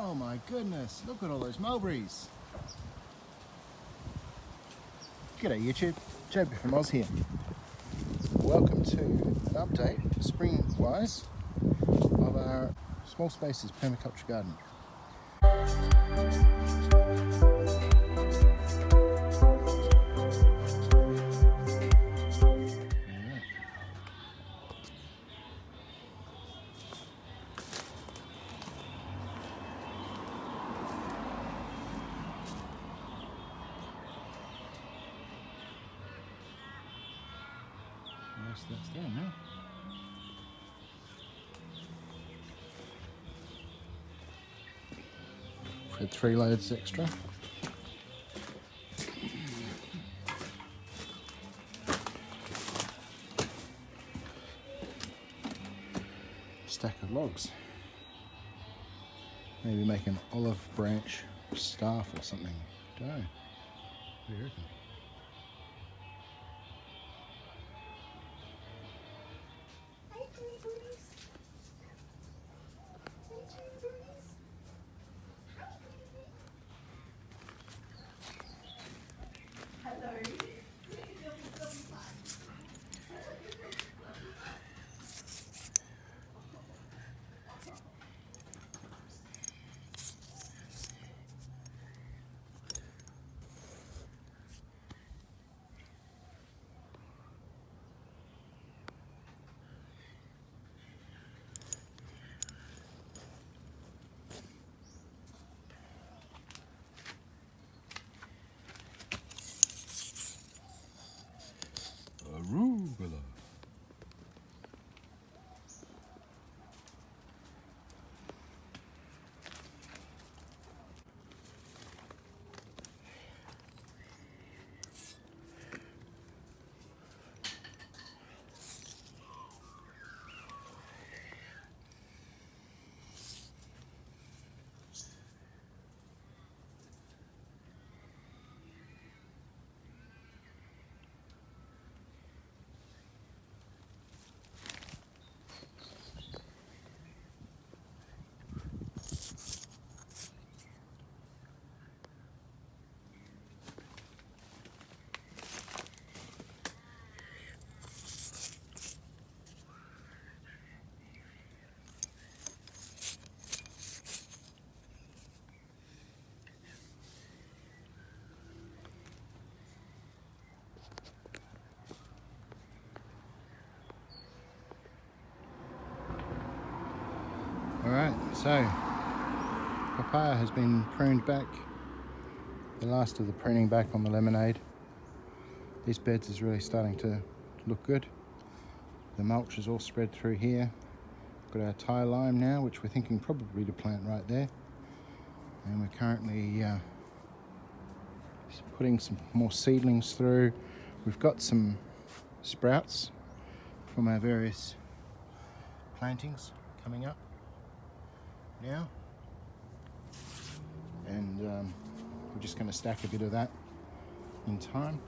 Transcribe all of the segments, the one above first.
Oh my goodness, look at all those mulberries. G'day YouTube, JB from Oz here. Welcome to an update, spring-wise, of our Small Spaces Permaculture garden. Most of that's down now. Had 3 loads extra. Stack of logs. Maybe make an olive branch staff or something. Don't know. What do you reckon? Arugula. Alright, so papaya has been pruned back, the last of the pruning back on the lemonade. These beds is really starting to look good. The mulch is all spread through here. Got our Thai lime now, which we're thinking probably to plant right there. And we're currently putting some more seedlings through. We've got some sprouts from our various plantings coming up now, and we're just going to stack a bit of that in time.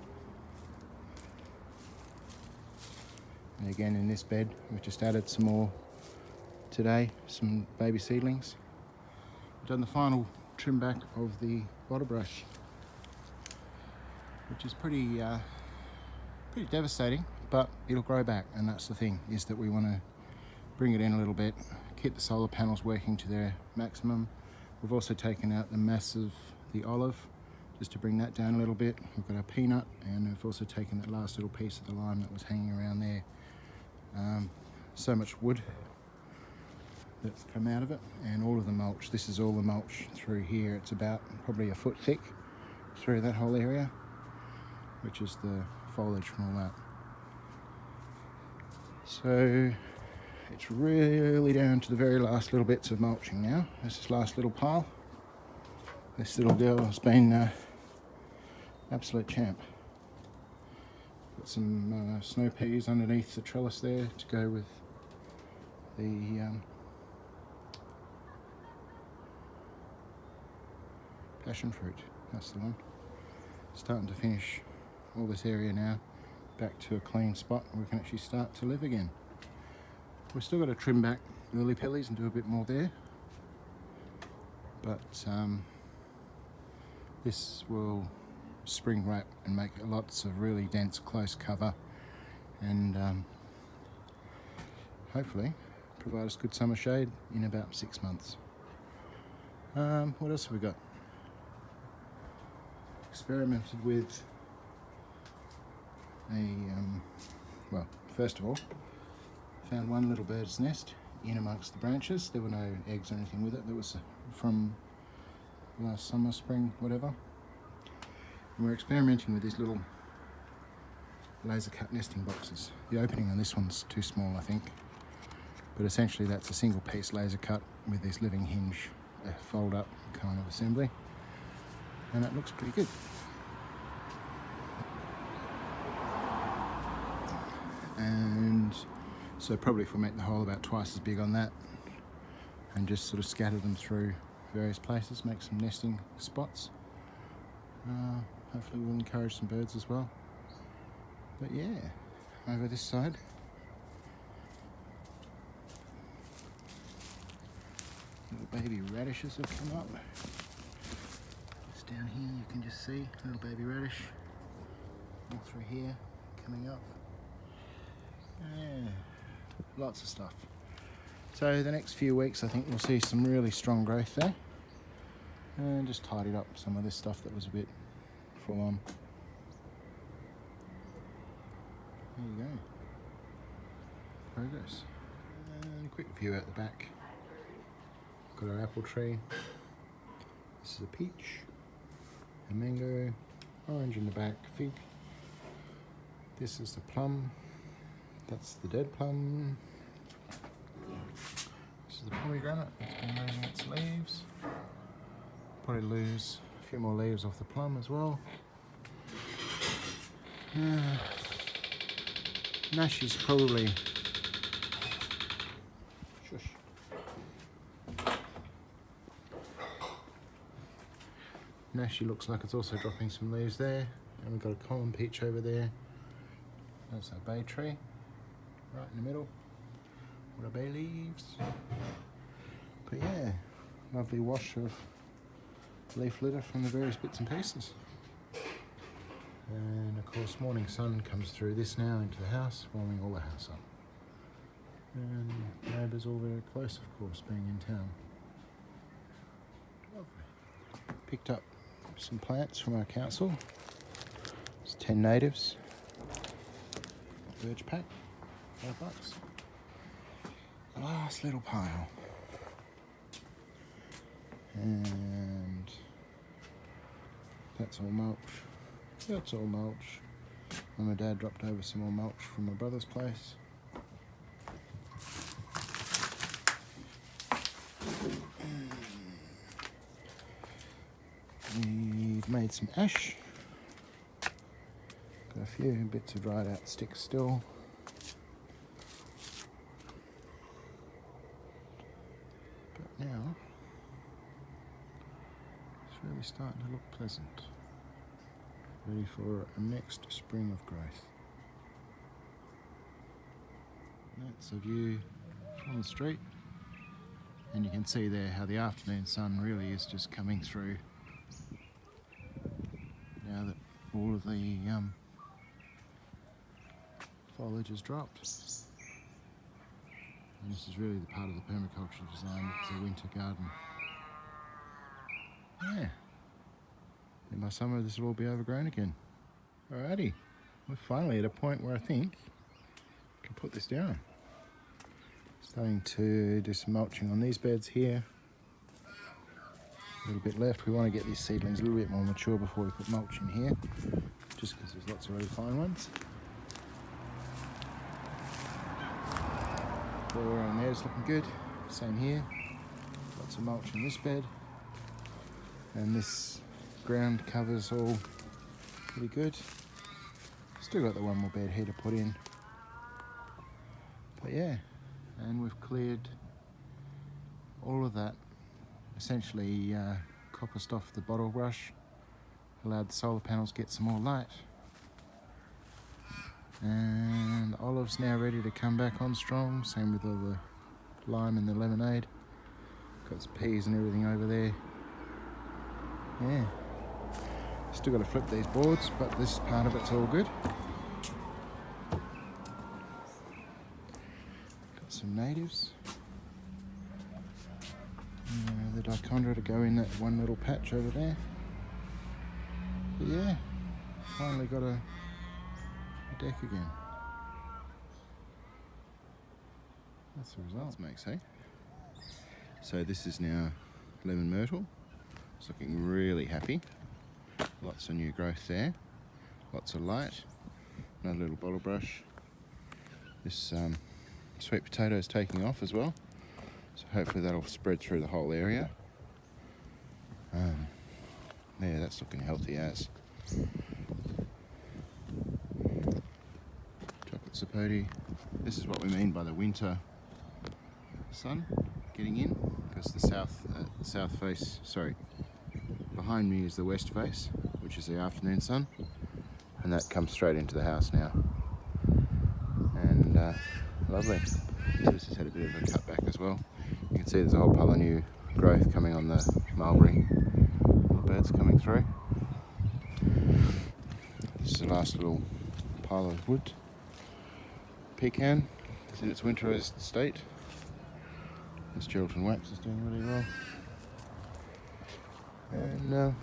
And again, in this bed we've just added some more today, some baby seedlings. We've done the final trim back of the bottle brush, which is pretty devastating, but it'll grow back, and that's the thing, is that we want to bring it in a little bit, keep the solar panels working to their maximum. We've also taken out the mass of the olive just to bring that down a little bit. We've got our peanut, and we've also taken that last little piece of the lime that was hanging around there. So much wood that's come out of it, and all of the mulch. This is all the mulch through here. It's about probably a foot thick through that whole area, which is the foliage from all that. So it's really down to the very last little bits of mulching now. This is last little pile. This little girl has been absolute champ. Got some snow peas underneath the trellis there to go with the passion fruit. That's the one. Starting to finish all this area now back to a clean spot where we can actually start to live again. We've still got to trim back lily pillies and do a bit more there. but this will spring wrap and make lots of really dense close cover, and hopefully provide us good summer shade in about 6 months. What else have we got? Experimented with well, first of all, found one little bird's nest in amongst the branches. There were no eggs or anything with it. That was from last summer, spring, whatever. And we're experimenting with these little laser cut nesting boxes. The opening on this one's too small, I think, but essentially that's a single piece laser cut with this living hinge, a fold up kind of assembly, and it looks pretty good. And so probably if we make the hole about twice as big on that and just sort of scatter them through various places, make some nesting spots. Hopefully we'll encourage some birds as well. But yeah, over this side, little baby radishes have come up. Just down here you can just see little baby radish all through here coming up. Yeah, lots of stuff. So the next few weeks I think we'll see some really strong growth there, and just tidied up some of this stuff that was a bit full on. There you go. Progress. And a quick view out the back. Got our apple tree. This is a peach, a mango, orange in the back, fig. This is the plum. That's the dead plum. This is the pomegranate. It's been losing its leaves. Probably lose a few more leaves off the plum as well. Nash is probably... Shush. Nashi looks like it's also dropping some leaves there. And we've got a common peach over there. That's our bay tree, right in the middle. What are bay leaves? But yeah, lovely wash of leaf litter from the various bits and pieces. And of course morning sun comes through this now into the house, warming all the house up. And neighbours all very close, of course, being in town. Lovely. Picked up some plants from our council. It's 10 natives. Verge pack, $5. The last little pile. And that's all mulch. That's all mulch. And my dad dropped over some more mulch from my brother's place. We've made some ash. Got a few bits of dried out sticks still. But now it's really starting to look pleasant. Ready for a next spring of growth. That's a view from the street, and you can see there how the afternoon sun really is just coming through now that all of the foliage has dropped. And this is really the part of the permaculture design, it's a winter garden. Yeah. And by summer this will all be overgrown again. Alrighty, we're finally at a point where I think I can put this down. Starting to do some mulching on these beds here. A little bit left. We want to get these seedlings a little bit more mature before we put mulch in here, just because there's lots of really fine ones. All around there is looking good. Same here. Lots of mulch in this bed. And this ground cover's all pretty good. Still got the one more bed here to put in. But yeah, and we've cleared all of that. Essentially coppiced off the bottle brush, allowed the solar panels get some more light. And olive's now ready to come back on strong, same with all the lime and the lemonade. Got some peas and everything over there, Yeah. Still got to flip these boards, but this part of it's all good. Got some natives. The dichondra to go in that one little patch over there. But yeah, finally got a deck again. That's the result, makes, eh? So this is now Lemon Myrtle. It's looking really happy. Lots of new growth there. Lots of light. Another little bottle brush. This sweet potato is taking off as well. So hopefully that'll spread through the whole area. Yeah, that's looking healthy as. Chocolate sapote. This is what we mean by the winter sun getting in, because the south face, sorry, behind me is the west face, which is the afternoon sun, and that comes straight into the house now. And lovely. So this has had a bit of a cutback as well. You can see there's a whole pile of new growth coming on the mulberry. Little birds coming through. This is the last little pile of wood. Pecan is in its winterized state. This gelatin wax is doing really well. And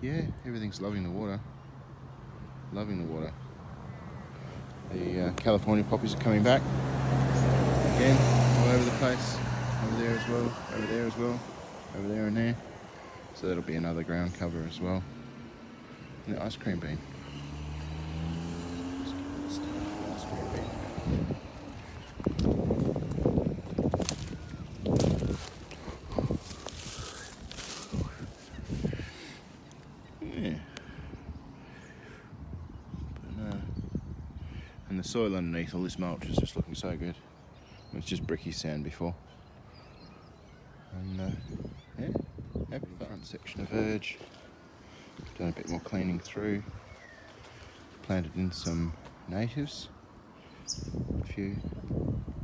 yeah, everything's loving the water. Loving the water. The California poppies are coming back. Again, all over the place. Over there as well, over there as well, over there and there. So that'll be another ground cover as well. And the ice cream bean. Ice cream bean. Yeah. But, and the soil underneath all this mulch is just looking so good. It was just bricky sand before. And yeah, happy front section of verge. Done a bit more cleaning through. Planted in some natives. A few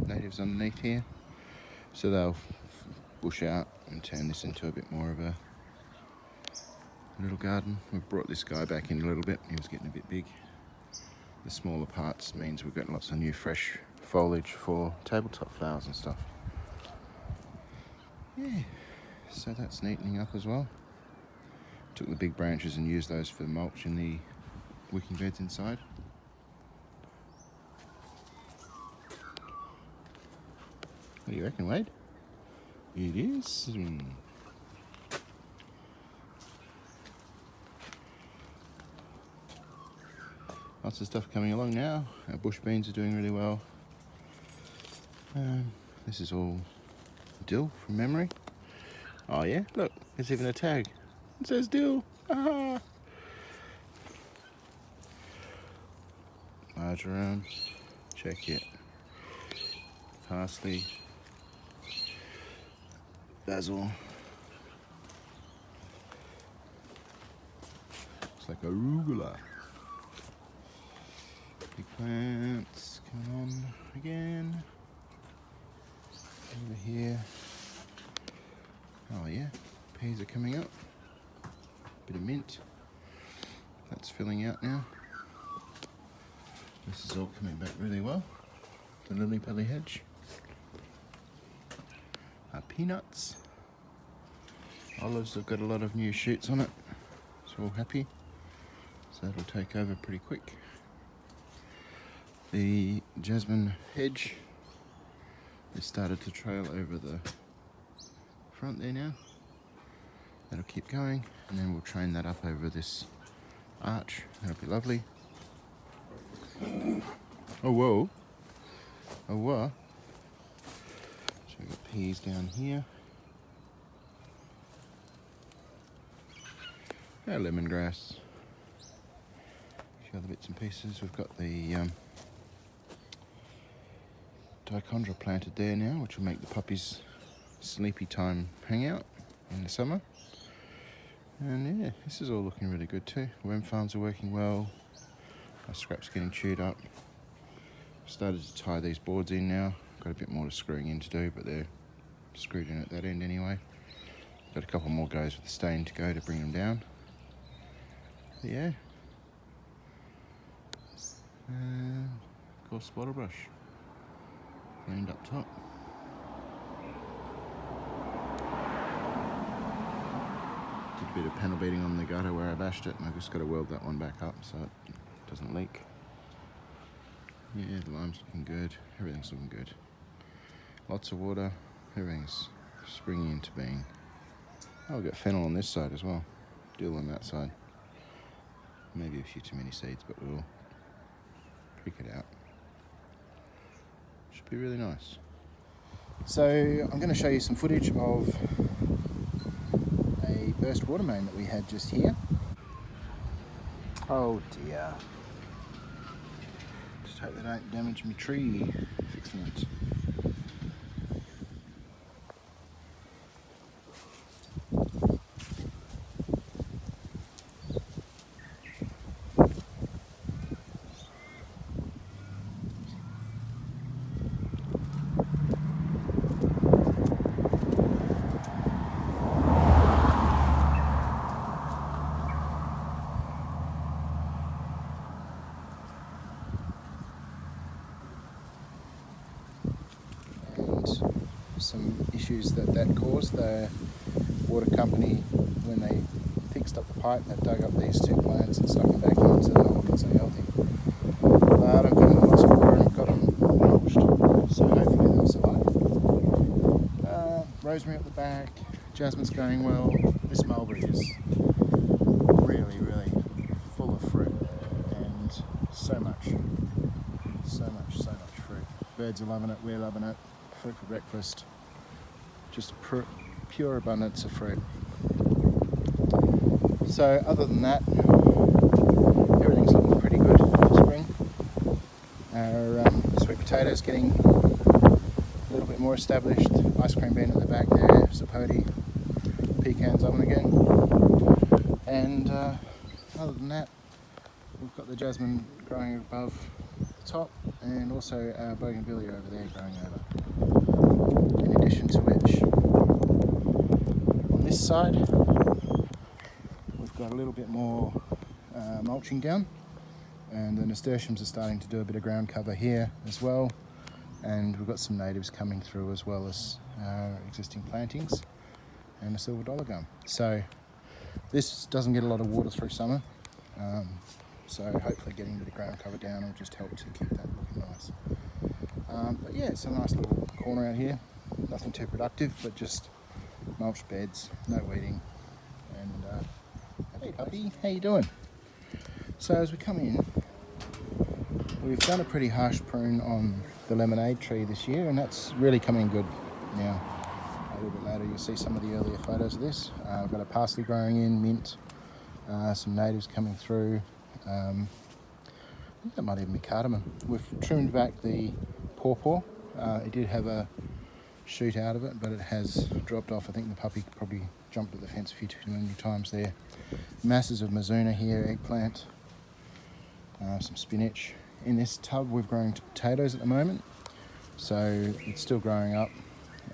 natives underneath here. So they'll bush out and turn this into a bit more of a little garden. We've brought this guy back in a little bit. He was getting a bit big. The smaller parts means we've got lots of new fresh foliage for tabletop flowers and stuff. Yeah, so that's neatening up as well. Took the big branches and used those for mulch in the wicking beds inside. What do you reckon, Wade? It is. Lots of stuff coming along now. Our bush beans are doing really well. This is all dill from memory. Oh yeah, look, there's even a tag. It says dill. Ah. Marjoram, check it. Parsley, basil. It's like arugula. Big plants, come on again. Over here. Oh yeah, peas are coming up. Bit of mint. That's filling out now. This is all coming back really well. The lily belly hedge. Our peanuts. Olives have got a lot of new shoots on it. So all happy. So that'll take over pretty quick. The jasmine hedge has started to trail over the front there now. That'll keep going, and then we'll train that up over this arch. That'll be lovely. Oh whoa. Oh what? So we've got peas down here. Our lemongrass. A few other bits and pieces. We've got the dichondra planted there now, which will make the puppies' sleepy time hangout in the summer. And yeah, this is all looking really good too. Worm farms are working well. Our scrap's getting chewed up. Started to tie these boards in now. Got a bit more screwing in to do, but they're screwed in at that end anyway. got a couple more goes with the stain to go to bring them down. But yeah. Of course, bottle brush. Cleaned up top. Did a bit of panel beating on the gutter where I bashed it, and I've just got to weld that one back up so it doesn't leak. Yeah, the lime's looking good. Everything's looking good. Lots of water. Everything's springing into being. Oh, we've got fennel on this side as well. Dill on that side. Maybe a few too many seeds, but we'll prick it out. Should be really nice. So I'm going to show you some footage of a burst water main that we had just here. Oh dear. Just hope they don't damage my tree fixing it. Some issues that caused. The water company, when they fixed up the pipe, they've dug up these two plants and stuck them back in so they're not looking so healthy. But I've given them lots of water and I've got them mulched, so hopefully they'll survive. Rosemary at the back, jasmine's going well. This mulberry is really, really full of fruit, and so much fruit. Birds are loving it, we're loving it. Fruit for breakfast. Just pure abundance of fruit. So other than that, everything's looking pretty good for spring. Our sweet potatoes getting a little bit more established. Ice cream bean at the back there, sapote, pecans oven again. And other than that, we've got the jasmine growing above the top, and also our bougainvillea over there growing over. In addition to which, on this side, we've got a little bit more mulching down, and the nasturtiums are starting to do a bit of ground cover here as well, and we've got some natives coming through as well as our existing plantings and a silver dollar gum. So this doesn't get a lot of water through summer, so hopefully getting a bit of ground cover down will just help to keep that looking nice. But yeah, it's a nice little corner out here. Nothing too productive, but just mulched beds, no weeding. And hey buddy, how you doing? So as we come in, we've done a pretty harsh prune on the lemonade tree this year, and that's really coming good now. A little bit later you'll see some of the earlier photos of this. I've got a parsley growing in, mint, some natives coming through. I think that might even be cardamom. We've trimmed back the pawpaw. It did have a shoot out of it, but it has dropped off. I think the puppy probably jumped at the fence a few too many times there. Masses of mizuna here, eggplant, some spinach. In this tub we're growing potatoes at the moment, so it's still growing up,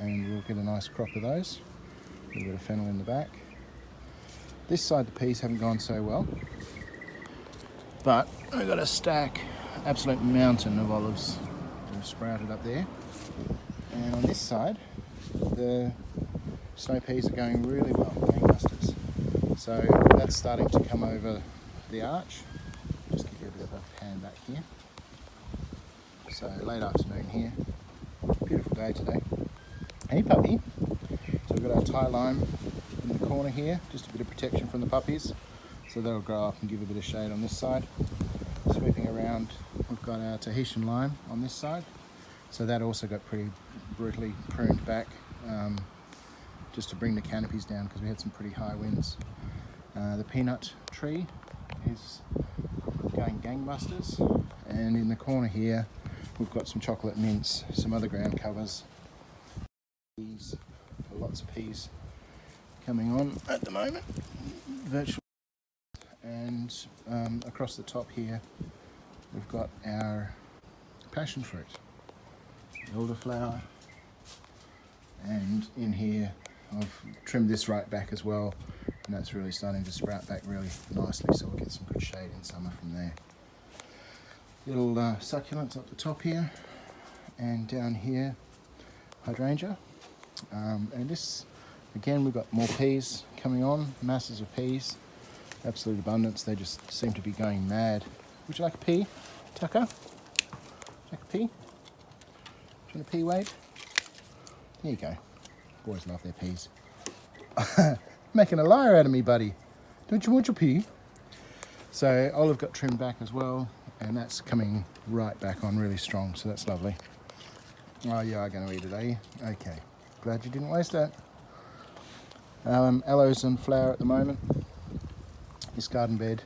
and we'll get a nice crop of those. A little bit of fennel in the back. This side the peas haven't gone so well, but I've got a stack, absolute mountain of olives that have sprouted up there. And on this side, the snow peas are going really well, gangbusters. So that's starting to come over the arch. Just give you a bit of a pan back here. So late afternoon here, beautiful day today. Hey puppy. So we've got our Thai lime in the corner here, just a bit of protection from the puppies. So they'll grow up and give a bit of shade on this side. Sweeping around, we've got our Tahitian lime on this side. So that also got pretty brutally pruned back, just to bring the canopies down because we had some pretty high winds. The peanut tree is going gangbusters, and in the corner here we've got some chocolate mints, some other ground covers, peas, lots of peas coming on at the moment, virtually. And across the top here we've got our passion fruit, elderflower, and in here I've trimmed this right back as well, and that's really starting to sprout back really nicely, so we'll get some good shade in summer from there. Little succulents up the top here, and down here hydrangea, and this again, we've got more peas coming on, masses of peas, absolute abundance. They just seem to be going mad. Would you like a pea, Tucker? Would you like a pea? Do you want a pea, Wade? There you go. Boys love their peas. Making a liar out of me, buddy. Don't you want your pea? So olive got trimmed back as well, and that's coming right back on really strong, so that's lovely. Oh, you are going to eat it, are you? Okay. Glad you didn't waste that. Aloes and flower at the moment. This garden bed.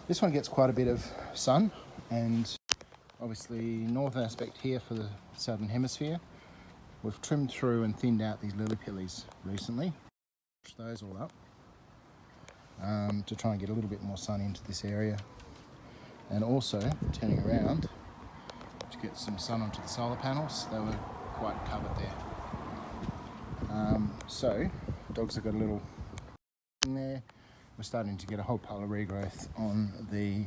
This one gets quite a bit of sun, and obviously northern aspect here for the southern hemisphere. We've trimmed through and thinned out these lily pillies recently. Push those all up to try and get a little bit more sun into this area, and also turning around to get some sun onto the solar panels. They were quite covered there. So dogs have got a little thing there. We're starting to get a whole pile of regrowth on the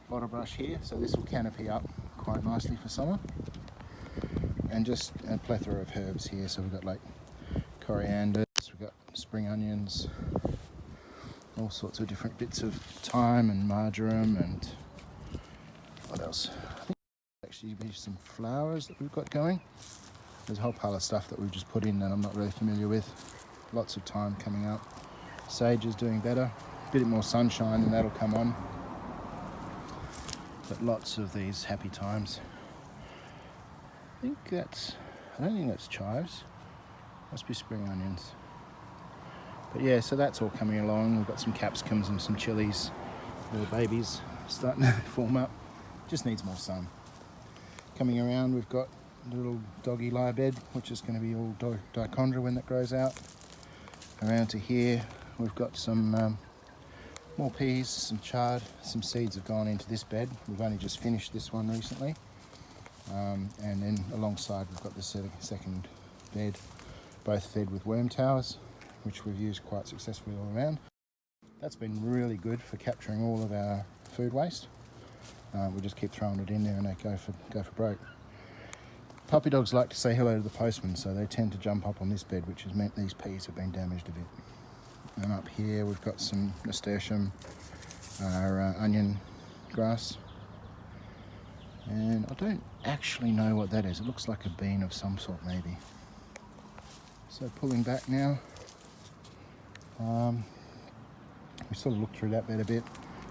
bottle brush here, so this will canopy up quite nicely for summer. And just a plethora of herbs here, so we've got like coriander, we've got spring onions, all sorts of different bits of thyme and marjoram, and what else? I think actually be some flowers that we've got going. There's a whole pile of stuff that we've just put in that I'm not really familiar with. Lots of thyme coming up. Sage is doing better. A bit more sunshine and that'll come on. But lots of these happy times. I don't think that's chives. Must be spring onions. But yeah, so that's all coming along. We've got some capsicums and some chilies. Little babies starting to form up. Just needs more sun. Coming around, we've got the little doggy lie bed, which is going to be all dichondra when that grows out. Around to here, we've got some more peas, some chard. Some seeds have gone into this bed. We've only just finished this one recently. And then alongside we've got the second bed, both fed with worm towers, which we've used quite successfully all around. That's been really good for capturing all of our food waste. We just keep throwing it in there and they go for broke. Puppy dogs like to say hello to the postman, so they tend to jump up on this bed, which has meant these peas have been damaged a bit. And up here we've got some nasturtium, our onion grass. And I don't actually know what that is. It looks like a bean of some sort maybe. So pulling back now. We sort of looked through that bed a bit.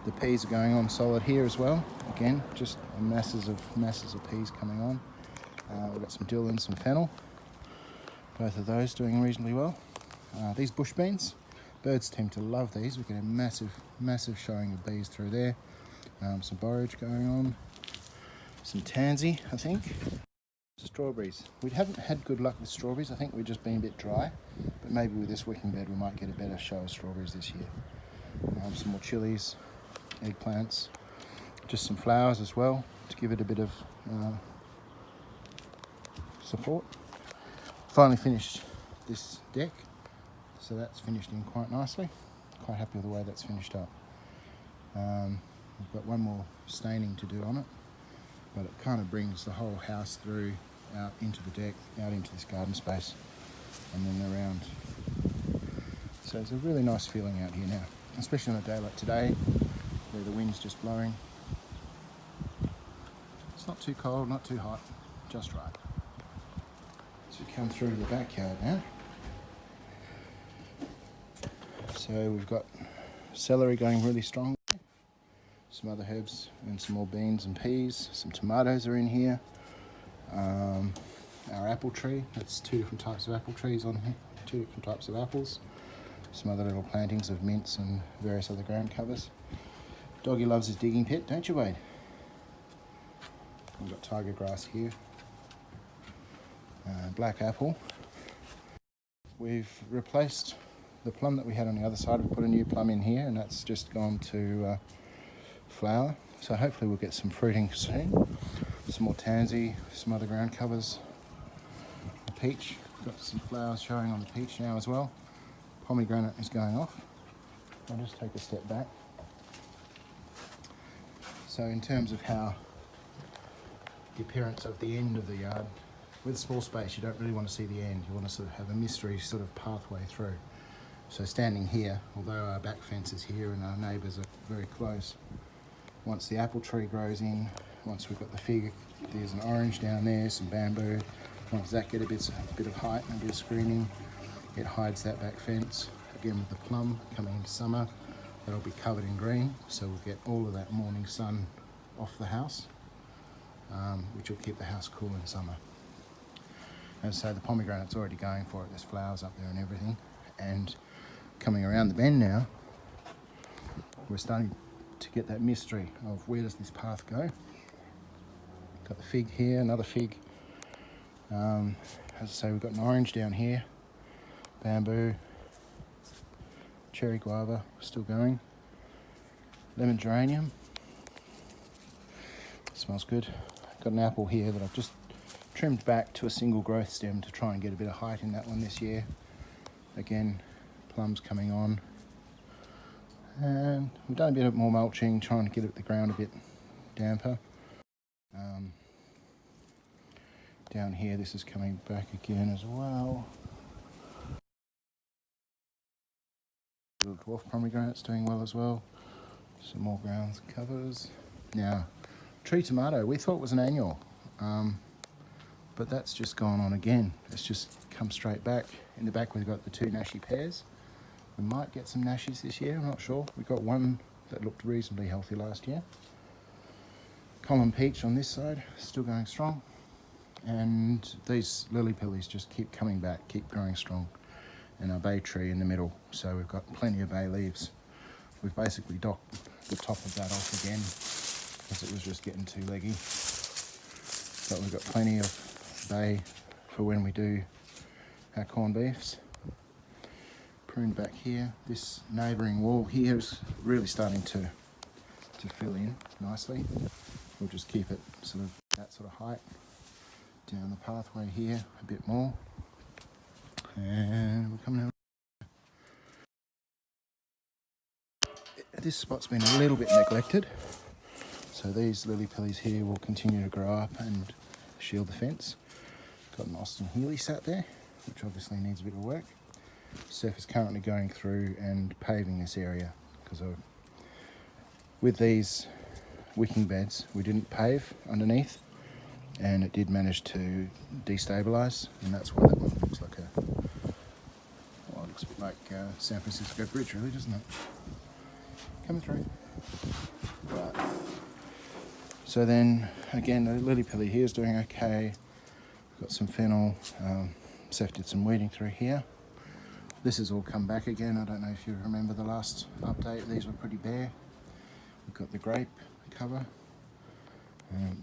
The peas are going on solid here as well. Again, just masses of peas coming on. We've got some dill and some fennel. Both of those doing reasonably well. These bush beans, birds tend to love these. We get a massive showing of bees through there. Some borage going on. Some tansy, I think. Strawberries. We haven't had good luck with strawberries. I think we've just been a bit dry. But maybe with this wicking bed we might get a better show of strawberries this year. Some more chilies, eggplants, just some flowers as well to give it a bit of support. Finally finished this deck, so that's finished in quite nicely. Quite happy with the way that's finished up. We've got one more staining to do on it, but it kind of brings the whole house through, out into the deck, out into this garden space, and then around. So it's a really nice feeling out here now, especially on a day like today, where the wind's just blowing. It's not too cold, not too hot, just right. So we come through to the backyard now. So we've got celery going really strong. Some other herbs and some more beans and peas. Some tomatoes are in here. Our apple tree, that's 2 different types of apple trees on here. 2 different types of apples. Some other little plantings of mints and various other ground covers. Doggy loves his digging pit, don't you, Wade? We've got tiger grass here. Black apple. We've replaced the plum that we had on the other side. We've put a new plum in here, and that's just gone to flower. So hopefully we'll get some fruiting soon. Some more tansy, some other ground covers. A peach Got some flowers showing on the peach now as well. Pomegranate is going off. I'll just take a step back. So in terms of how the appearance of the end of the yard, with small space you don't really want to see the end. You want to sort of have a mystery sort of pathway through. So standing here, although our back fence is here and our neighbours are very close, once the apple tree grows in, once we've got the fig, there's an orange down there, some bamboo. Once that get a bit of height and a bit of screening, it hides that back fence. Again with the plum coming into summer, that'll be covered in green, so we'll get all of that morning sun off the house, which will keep the house cool in summer. And so the pomegranate's already going for it. There's flowers up there and everything. And coming around the bend now, we're starting to get that mystery of where does this path go. Got the fig here, another fig. As I say, we've got an orange down here, bamboo, cherry guava still going, lemon geranium, smells good. Got an apple here that I've just trimmed back to a single growth stem to try and get a bit of height in that one this year. Again, plums coming on. And we've done a bit of more mulching, trying to get the ground a bit damper. Down here, this is coming back again as well. Little dwarf pomegranate's doing well as well. Some more ground covers. Now, tree tomato, we thought was an annual, but that's just gone on again. It's just come straight back. In the back we've got the two nashi pears. We might get some nashis this year, I'm not sure. We got one that looked reasonably healthy last year. Common peach on this side, still going strong. And these lily pillies just keep coming back, keep growing strong. And our bay tree in the middle, so we've got plenty of bay leaves. We've basically docked the top of that off again because it was just getting too leggy. But we've got plenty of bay for when we do our corned beefs. Pruned back here. This neighbouring wall here is really starting to fill in nicely. We'll just keep it sort of that sort of height. Down the pathway here a bit more. And we're coming out. This spot's been a little bit neglected. So these lily pillies here will continue to grow up and shield the fence. Got an Austin Healy sat there, which obviously needs a bit of work. Surf is currently going through and paving this area because with these wicking beds we didn't pave underneath, and it did manage to destabilise, and that's why that one looks like it looks a bit like San Francisco Bridge, really, doesn't it? Coming through. Right. So then again, the lily pilly here is doing okay. Got some fennel. Seth did some weeding through here. This has all come back again. I don't know if you remember the last update. These were pretty bare. We've got the grape cover.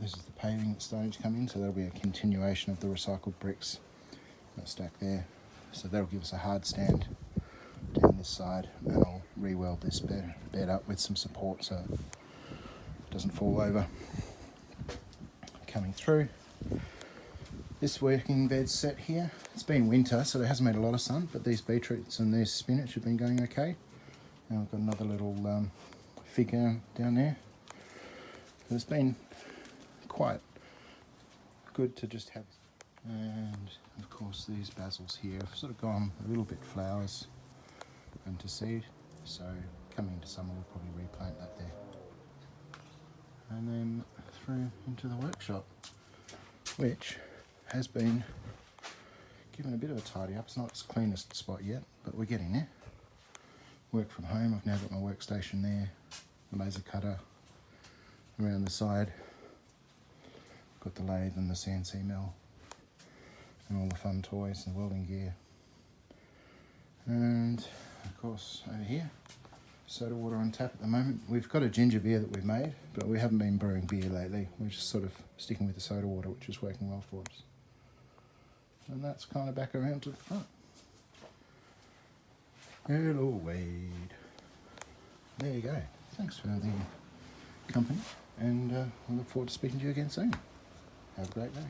This is the paving that's starting to come in, so that'll be a continuation of the recycled bricks that stack there. So that'll give us a hard stand down this side, and I'll re-weld this bed up with some support so it doesn't fall over. Coming through. This working bed's set here. It's been winter, so it hasn't made a lot of sun, but these beetroots and these spinach have been going okay. Now we've got another little fig down there. So it's been quite good to just have. And of course these basils here have sort of gone a little bit flowers and to seed, so coming into summer we'll probably replant that there. And then through into the workshop, which has been given a bit of a tidy up. It's not its cleanest spot yet, but we're getting there. Work from home. I've now got my workstation there, the laser cutter around the side. Got the lathe and the CNC mill and all the fun toys and welding gear. And of course over here, soda water on tap at the moment. We've got a ginger beer that we've made, but we haven't been brewing beer lately. We're just sort of sticking with the soda water, which is working well for us. And that's kind of back around to the front. Hello, Wade. There you go. Thanks for the company, and we look forward to speaking to you again soon. Have a great day.